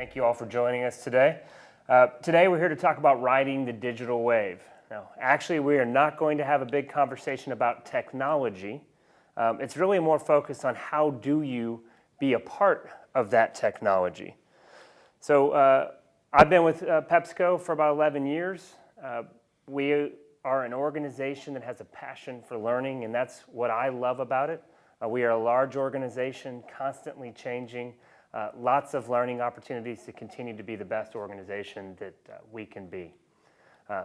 Thank you all for joining us today. Today we're here to talk about riding the digital wave. Now, actually, we are not going to have a big conversation about technology. It's really more focused on how do you be a part of that technology. So I've been with PepsiCo for about 11 years. We are an organization that has a passion for learning, and that's what I love about it. We are a large organization, constantly changing, lots of learning opportunities to continue to be the best organization that we can be.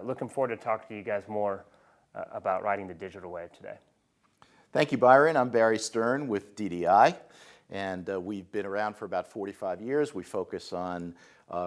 Looking forward to talking to you guys more about riding the digital wave today. Thank you, Byron. I'm Barry Stern with DDI, and we've been around for about 45 years. We focus on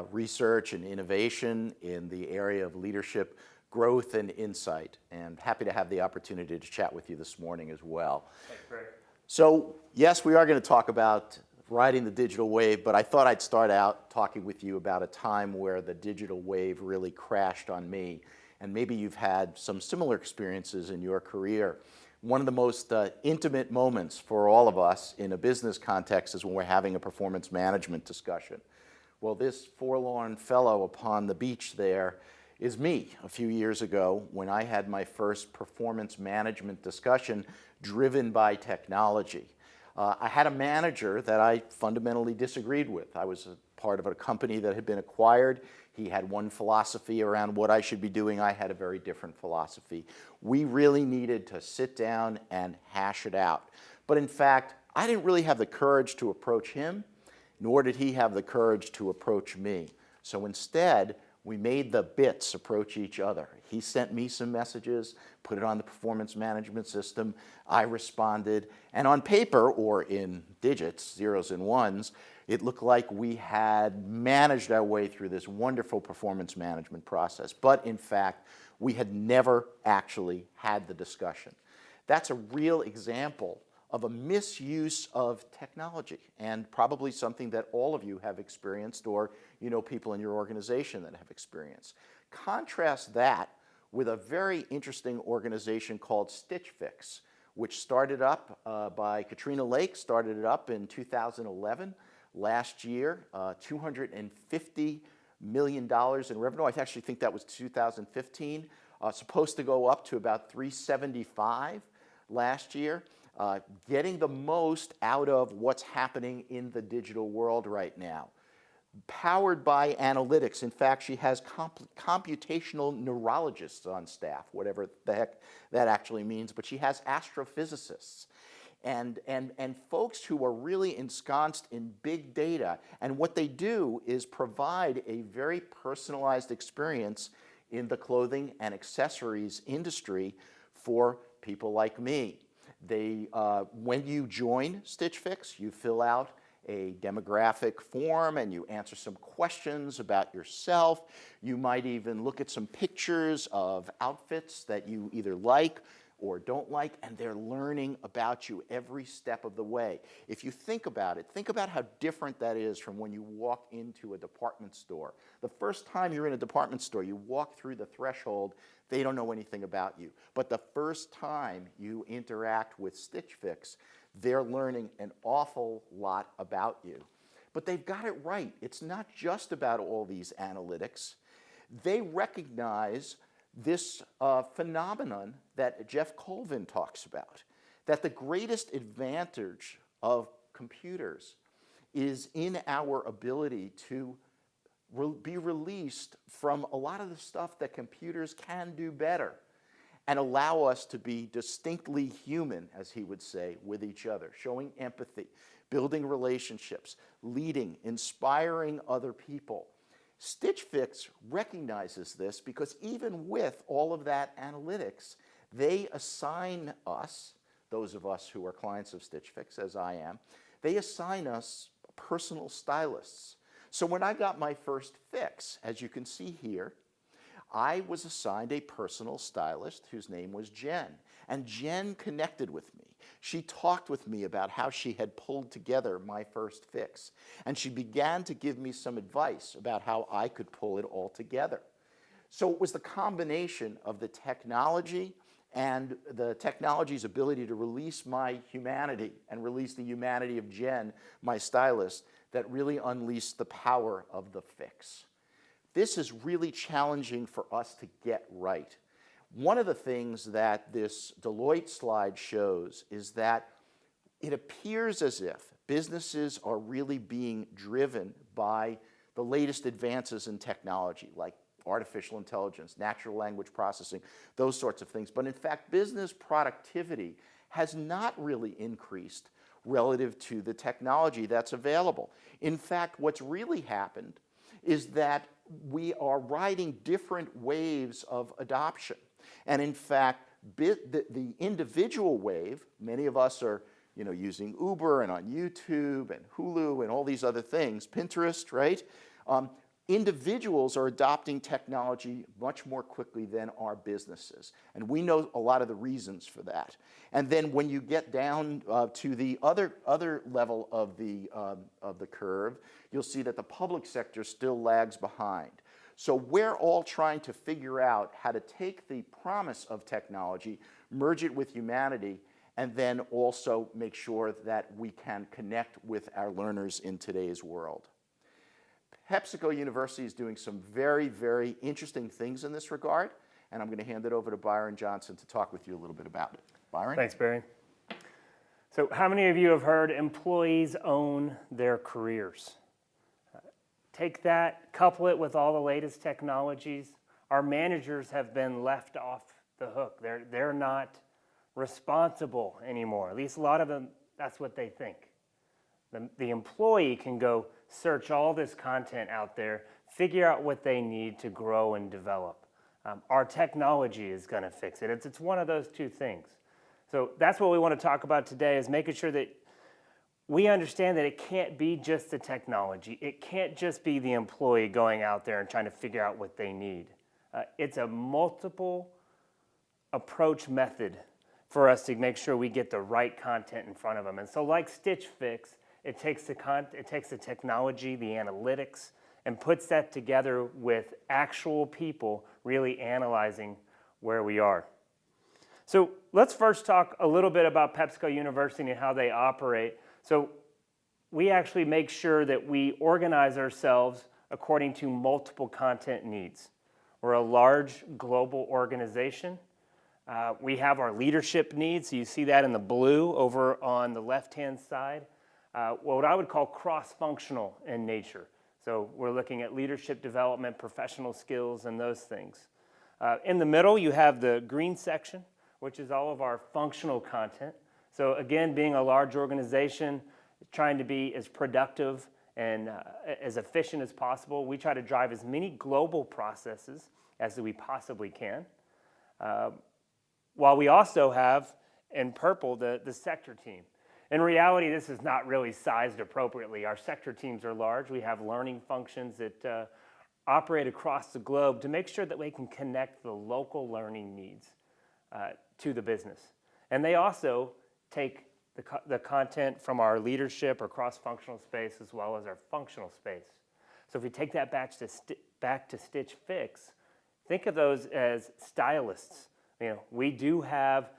research and innovation in the area of leadership, growth, and insight, and happy to have the opportunity to chat with you this morning as well. Thanks, Barry. So, yes, we are going to talk about riding the digital wave, but I thought I'd start out talking with you about a time where the digital wave really crashed on me, and maybe you've had some similar experiences in your career. One of the most intimate moments for all of us in a business context is when we're having a performance management discussion. Well, this forlorn fellow upon the beach there is me a few years ago when I had my first performance management discussion driven by technology. I had a manager that I fundamentally disagreed with. I was a part of a company that had been acquired. He had one philosophy around what I should be doing. I had a very different philosophy. We really needed to sit down and hash it out. But in fact, I didn't really have the courage to approach him, nor did he have the courage to approach me. So instead, we made the bits approach each other. He sent me some messages, put it on the performance management system. I responded, and on paper, or in digits, zeros and ones, it looked like we had managed our way through this wonderful performance management process. But in fact, we had never actually had the discussion. That's a real example of a misuse of technology, and probably something that all of you have experienced, or you know people in your organization that have experienced. Contrast that with a very interesting organization called Stitch Fix, which started up by Katrina Lake, started it up in 2011. Last year, $250 million in revenue. I actually think that was 2015. Supposed to go up to about 375 last year. Getting the most out of what's happening in the digital world right now. Powered by analytics. In fact, she has computational neurologists on staff, whatever the heck that actually means, but she has astrophysicists and folks who are really ensconced in big data. And what they do is provide a very personalized experience in the clothing and accessories industry for people like me. When you join Stitch Fix, you fill out a demographic form and you answer some questions about yourself. You might even look at some pictures of outfits that you either like or don't like, and they're learning about you every step of the way. If you think about it, think about how different that is from when you walk into a department store. The first time you're in a department store, you walk through the threshold, they don't know anything about you. But the first time you interact with Stitch Fix, they're learning an awful lot about you. But they've got it right. It's not just about all these analytics. They recognize this phenomenon that Jeff Colvin talks about, that the greatest advantage of computers is in our ability to be released from a lot of the stuff that computers can do better and allow us to be distinctly human, as he would say, with each other, showing empathy, building relationships, leading, inspiring other people. Stitch Fix recognizes this because even with all of that analytics, they assign us, those of us who are clients of Stitch Fix, as I am, they assign us personal stylists. So when I got my first fix, as you can see here, I was assigned a personal stylist whose name was Jen. And Jen connected with me. She talked with me about how she had pulled together my first fix. And she began to give me some advice about how I could pull it all together. So it was the combination of the technology and the technology's ability to release my humanity and release the humanity of Jen, my stylist, that really unleash the power of the fix. This is really challenging for us to get right. One of the things that this Deloitte slide shows is that it appears as if businesses are really being driven by the latest advances in technology, like artificial intelligence, natural language processing, those sorts of things. But in fact, business productivity has not really increased relative to the technology that's available. In fact, what's really happened is that we are riding different waves of adoption. And in fact, the individual wave, many of us are using Uber and on YouTube and Hulu and all these other things, Pinterest, right? Individuals are adopting technology much more quickly than our businesses. And we know a lot of the reasons for that. And then when you get down to the other level of the curve, you'll see that the public sector still lags behind. So we're all trying to figure out how to take the promise of technology, merge it with humanity, and then also make sure that we can connect with our learners in today's world. PepsiCo University is doing some very, very interesting things in this regard, and I'm going to hand it over to Byron Johnson to talk with you a little bit about it. Byron? Thanks, Barry. So how many of you have heard employees own their careers? Take that, couple it with all the latest technologies. Our managers have been left off the hook. They're not responsible anymore. At least a lot of them, that's what they think. The employee can go search all this content out there, figure out what they need to grow and develop. Our technology is going to fix it. It's one of those two things. So that's what we want to talk about today, is making sure that we understand that it can't be just the technology. It can't just be the employee going out there and trying to figure out what they need. It's a multiple approach method for us to make sure we get the right content in front of them. And so like Stitch Fix, it takes the technology, the analytics, and puts that together with actual people really analyzing where we are. So let's first talk a little bit about PepsiCo University and how they operate. So we actually make sure that we organize ourselves according to multiple content needs. We're a large global organization. We have our leadership needs. So you see that in the blue over on the left-hand side. What I would call cross-functional in nature. So we're looking at leadership development, professional skills, and those things. In the middle, you have the green section, which is all of our functional content. So again, being a large organization, trying to be as productive and as efficient as possible, we try to drive as many global processes as we possibly can. While we also have, in purple, the sector team. In reality, this is not really sized appropriately. Our sector teams are large. We have learning functions that operate across the globe to make sure that we can connect the local learning needs to the business. And they also take the content from our leadership or cross-functional space as well as our functional space. So if we take that back to Stitch Fix, think of those as stylists. We do have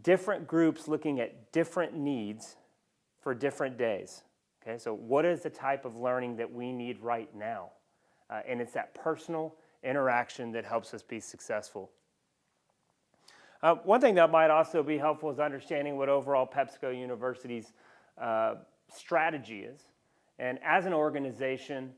different groups looking at different needs for different days. Okay, so what is the type of learning that we need right now? And it's that personal interaction that helps us be successful. One thing that might also be helpful is understanding what overall PepsiCo University's strategy is. And as an organization,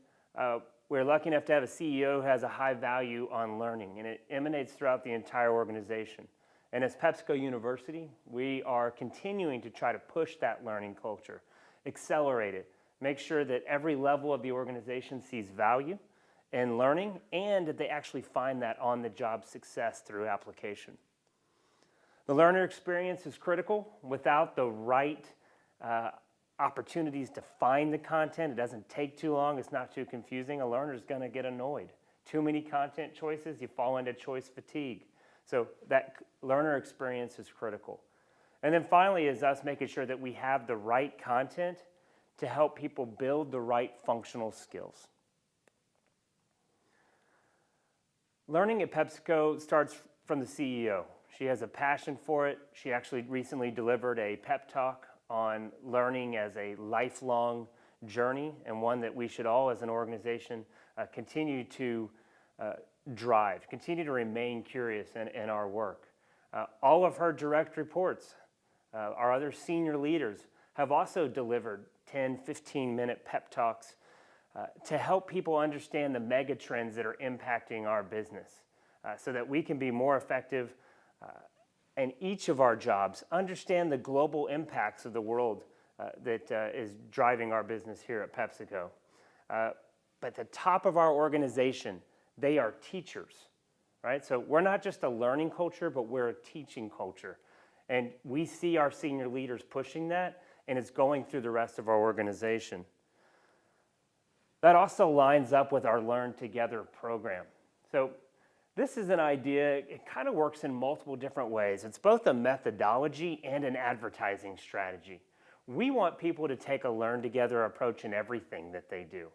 we're lucky enough to have a CEO who has a high value on learning, and it emanates throughout the entire organization. And as PepsiCo University, we are continuing to try to push that learning culture, accelerate it, make sure that every level of the organization sees value in learning and that they actually find that on-the-job success through application. The learner experience is critical. Without the right opportunities to find the content, it doesn't take too long, it's not too confusing, a learner is going to get annoyed. Too many content choices, you fall into choice fatigue. So that learner experience is critical. And then finally is us making sure that we have the right content to help people build the right functional skills. Learning at PepsiCo starts from the CEO. She has a passion for it. She actually recently delivered a pep talk on learning as a lifelong journey, and one that we should all as an organization continue to drive, continue to remain curious in our work. All of her direct reports, our other senior leaders, have also delivered 10, 15-minute pep talks to help people understand the mega trends that are impacting our business so that we can be more effective in each of our jobs, understand the global impacts of the world that is driving our business here at PepsiCo. But the top of our organization, they are teachers, right? So we're not just a learning culture, but we're a teaching culture. And we see our senior leaders pushing that, and it's going through the rest of our organization. That also lines up with our Learn Together program. So this is an idea, it kind of works in multiple different ways. It's both a methodology and an advertising strategy. We want people to take a Learn Together approach in everything that they do.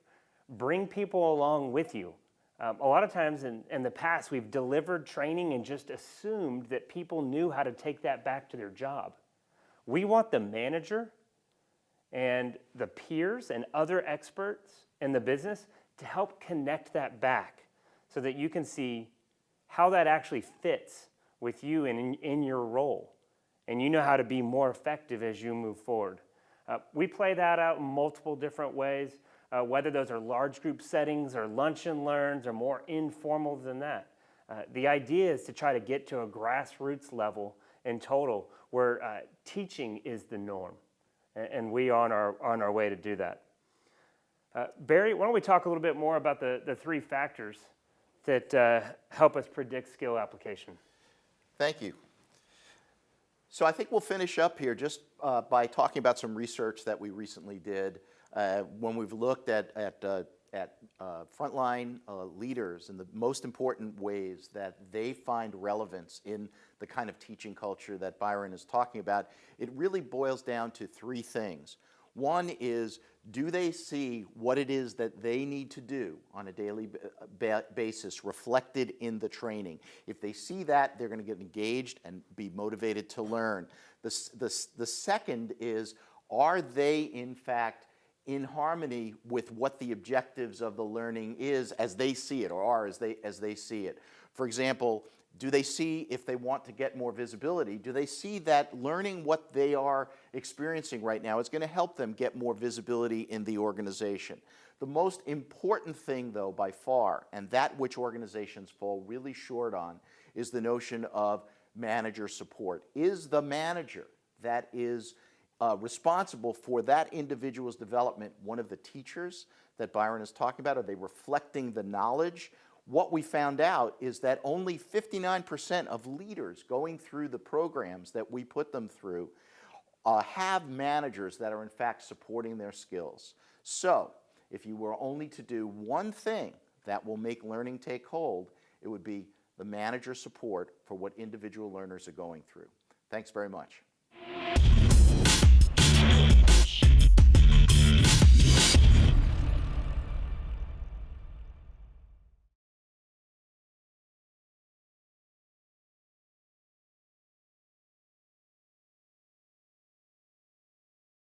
Bring people along with you. A lot of times in the past, we've delivered training and just assumed that people knew how to take that back to their job. We want the manager and the peers and other experts in the business to help connect that back so that you can see how that actually fits with you and in your role. And you know how to be more effective as you move forward. We play that out in multiple different ways, whether those are large group settings or lunch and learns or more informal than that. The idea is to try to get to a grassroots level in total where teaching is the norm. And we are on our way to do that. Barry, why don't we talk a little bit more about the three factors that help us predict skill application? Thank you. So I think we'll finish up here just by talking about some research that we recently did when we've looked at frontline leaders and the most important ways that they find relevance in the kind of teaching culture that Byron is talking about. It really boils down to three things. One is, do they see what it is that they need to do on a daily basis reflected in the training? If they see that, they're going to get engaged and be motivated to learn. The second is, are they in fact in harmony with what the objectives of the learning is as they see it, or are as they see it? For example, do they see, if they want to get more visibility, do they see that learning what they are experiencing right now is going to help them get more visibility in the organization? The most important thing, though, by far, and that which organizations fall really short on, is the notion of manager support. Is the manager that is responsible for that individual's development one of the teachers that Byron is talking about? Are they reflecting the knowledge? What we found out is that only 59% of leaders going through the programs that we put them through have managers that are in fact supporting their skills. So if you were only to do one thing that will make learning take hold, it would be the manager support for what individual learners are going through. Thanks very much.